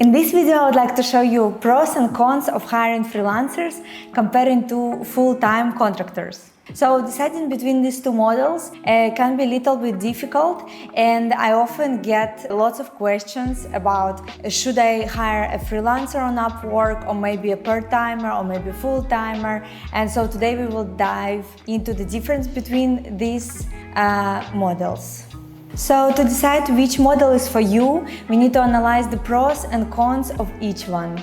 In this video, I would like to show you pros and cons of hiring freelancers comparing to full-time contractors. So deciding between these two models can be a little bit difficult, and I often get lots of questions about should I hire a freelancer on Upwork, or maybe a part-timer, or maybe a full-timer. And so today we will dive into the difference between these models. So to decide which model is for you, we need to analyze the pros and cons of each one.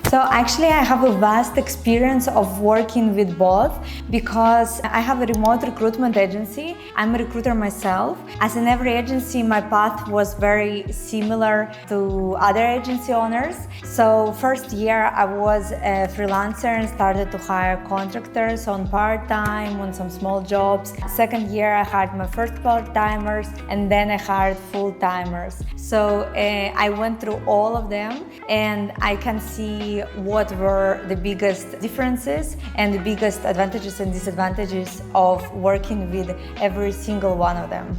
So actually I have a vast experience of working with both because I have a remote recruitment agency. I'm a recruiter myself. As in every agency, my path was very similar to other agency owners. So first year I was a freelancer and started to hire contractors on part-time, on some small jobs. Second year I hired my first part-timers, and then I hired full-timers. So I went through all of them, and I can see what were the biggest differences and the biggest advantages and disadvantages of working with every single one of them.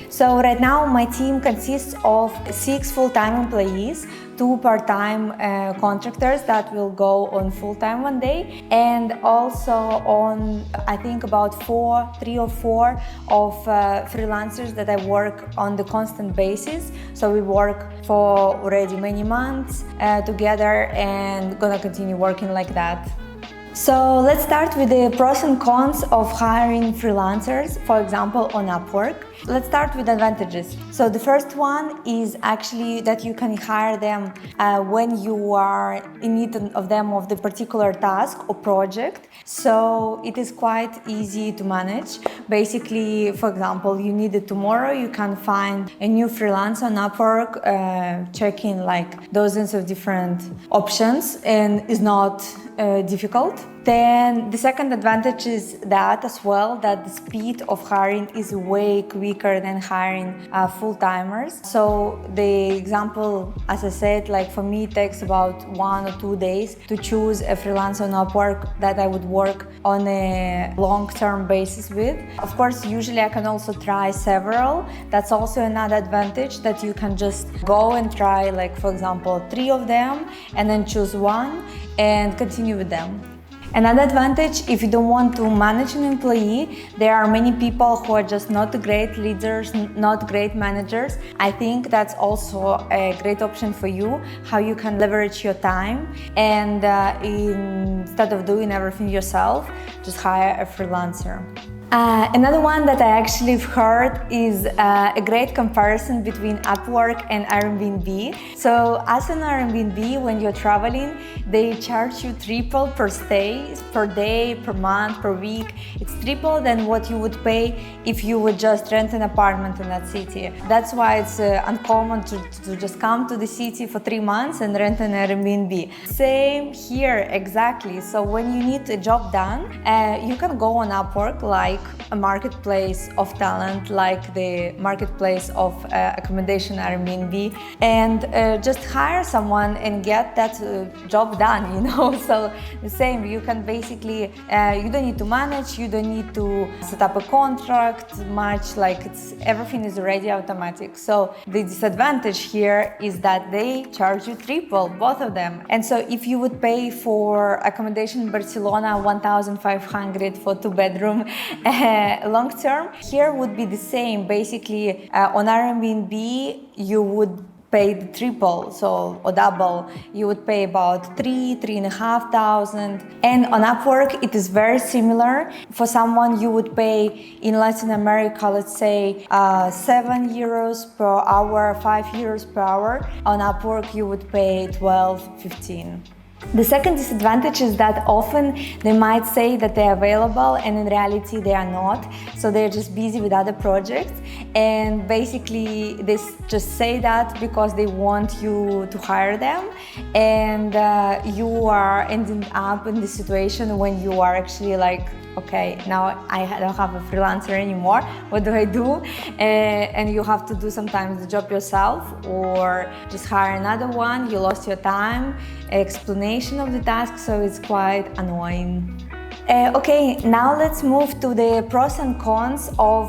So right now my team consists of 6 full-time employees, 2 part-time contractors that will go on full-time one day, and also on I think about 3 or 4 of freelancers that I work on the constant basis. So we work for already many months together and gonna continue working like that. So let's start with the pros and cons of hiring freelancers, for example, on Upwork. Let's start with advantages. So the first one is actually that you can hire them when you are in need of them of the particular task or project. So it is quite easy to manage. Basically, for example, you need it tomorrow, you can find a new freelancer on Upwork, checking like dozens of different options, and is not difficult. Then the second advantage is that as well, that the speed of hiring is way quicker than hiring full-timers. So the example, as I said, like for me, it takes about 1 or 2 days to choose a freelancer on Upwork that I would work on a long-term basis with. Of course, usually I can also try several. That's also another advantage, that you can just go and try, like for example, 3 of them and then choose one and continue with them. Another advantage, if you don't want to manage an employee, there are many people who are just not great leaders, not great managers. I think that's also a great option for you, how you can leverage your time and instead of doing everything yourself, just hire a freelancer. Another one that I actually heard is a great comparison between Upwork and Airbnb. So as an Airbnb, when you're traveling, they charge you triple per stay, per day, per month, per week. It's triple than what you would pay if you would just rent an apartment in that city. That's why it's uncommon to just come to the city for 3 months and rent an Airbnb. Same here, exactly. So when you need a job done, you can go on Upwork, like a marketplace of talent, like the marketplace of accommodation Airbnb, and just hire someone and get that job done, you know. So the same, you can basically, you don't need to manage, you don't need to set up a contract much, like everything is already automatic. So the disadvantage here is that they charge you triple, both of them. And so if you would pay for accommodation in Barcelona 1,500 for 2-bedroom long term, here would be the same. Basically, on Airbnb, you would pay the triple, so or double. You would pay about 3,500. And on Upwork, it is very similar. For someone you would pay in Latin America, let's say 7 euros per hour, 5 euros per hour. On Upwork, you would pay 12, 15. The second disadvantage is that often they might say that they're available and in reality they are not. So they're just busy with other projects, and basically they just say that because they want you to hire them, and you are ending up in the situation when you are actually like, okay, now I don't have a freelancer anymore, what do I do? And you have to do sometimes the job yourself or just hire another one. You lost your time, explanation of the task, so it's quite annoying. Okay, now let's move to the pros and cons of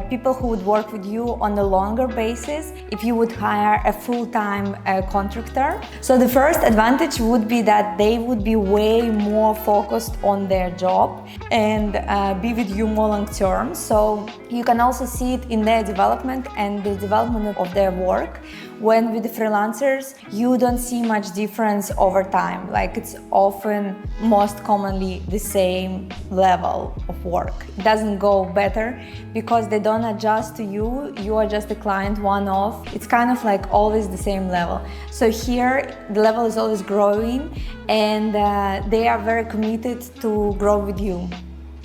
people who would work with you on a longer basis if you would hire a full-time contractor. So the first advantage would be that they would be way more focused on their job and be with you more long-term. So you can also see it in their development and the development of their work. When with the freelancers, you don't see much difference over time. Like it's often, most commonly, the same level of work. It doesn't go better because they don't adjust to you. You are just a client one-off. It's kind of like always the same level. So here, the level is always growing and they are very committed to grow with you.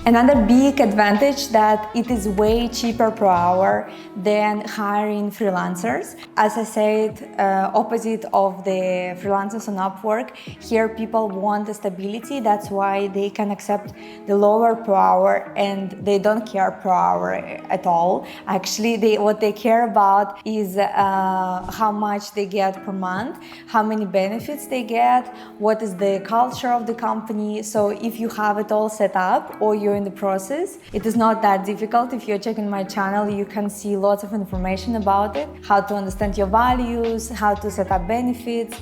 Another big advantage that it is way cheaper per hour than hiring freelancers. As I said, opposite of the freelancers on Upwork, here people want the stability. That's why they can accept the lower per hour and they don't care per hour at all. Actually, what they care about is how much they get per month, how many benefits they get, what is the culture of the company. So if you have it all set up or you're in the process, it is not that difficult. If you're checking my channel, you can see lots of information about it, how to understand your values, how to set up benefits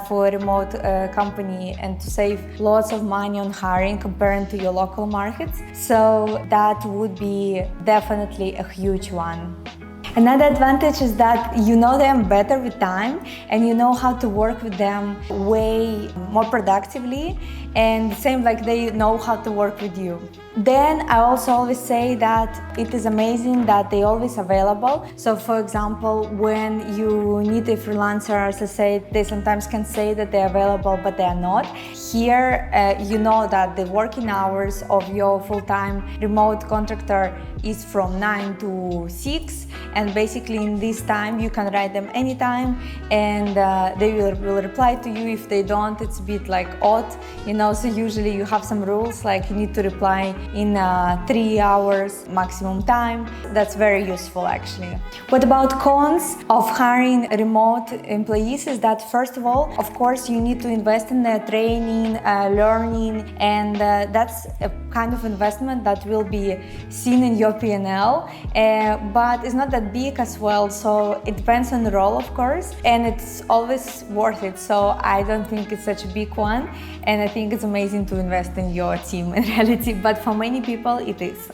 for a remote company and to save lots of money on hiring comparing to your local markets. So that would be definitely a huge one. Another advantage is that you know them better with time and you know how to work with them way more productively, and same like they know how to work with you. Then I also always say that it is amazing that they're always available. So for example, when you need a freelancer, as I said, they sometimes can say that they're available, but they are not. Here, you know that the working hours of your full-time remote contractor is from 9 to 6, and basically in this time you can write them anytime and they will reply to you. If they don't, it's a bit like odd, you know, so usually you have some rules like you need to reply in 3 hours maximum time. That's very useful actually. What about cons of hiring remote employees is that first of all, of course, you need to invest in their training, learning, and that's a kind of investment that will be seen in your P&L, but it's not that big as well, so it depends on the role of course, and it's always worth it. So I don't think it's such a big one, and I think it's amazing to invest in your team in reality, but for many people it is.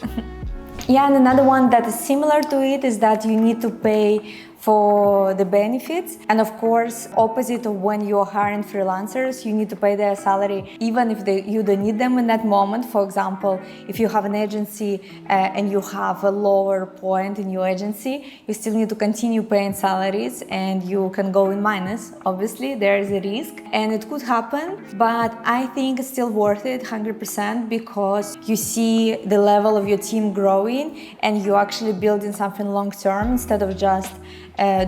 Yeah, and another one that is similar to it is that you need to pay for the benefits, and of course, opposite of when you're hiring freelancers, you need to pay their salary even if you don't need them in that moment. For example, if you have an agency and you have a lower point in your agency, you still need to continue paying salaries and you can go in minus. Obviously, there is a risk and it could happen, but I think it's still worth it 100% because you see the level of your team growing and you're actually building something long term instead of just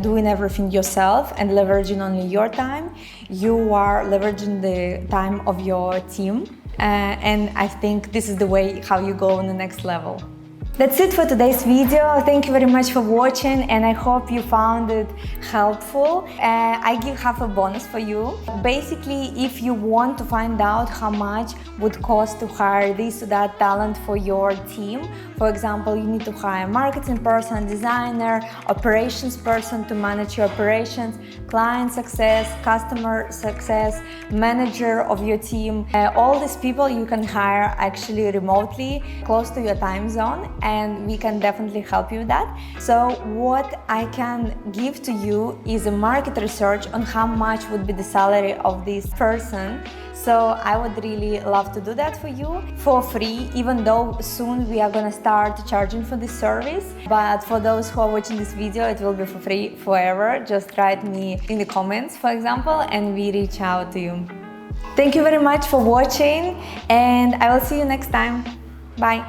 doing everything yourself and leveraging only your time. You are leveraging the time of your team, and I think this is the way how you go on the next level. That's it for today's video. Thank you very much for watching and I hope you found it helpful. I have a bonus for you. Basically, if you want to find out how much would cost to hire this or that talent for your team, for example, you need to hire a marketing person, designer, operations person to manage your operations, client success, customer success, manager of your team. All these people you can hire actually remotely, close to your time zone, and we can definitely help you with that. So what I can give to you is a market research on how much would be the salary of this person. So I would really love to do that for you for free, even though soon we are gonna start charging for this service. But for those who are watching this video, it will be for free forever. Just write me in the comments, for example, and we reach out to you. Thank you very much for watching and I will see you next time. Bye.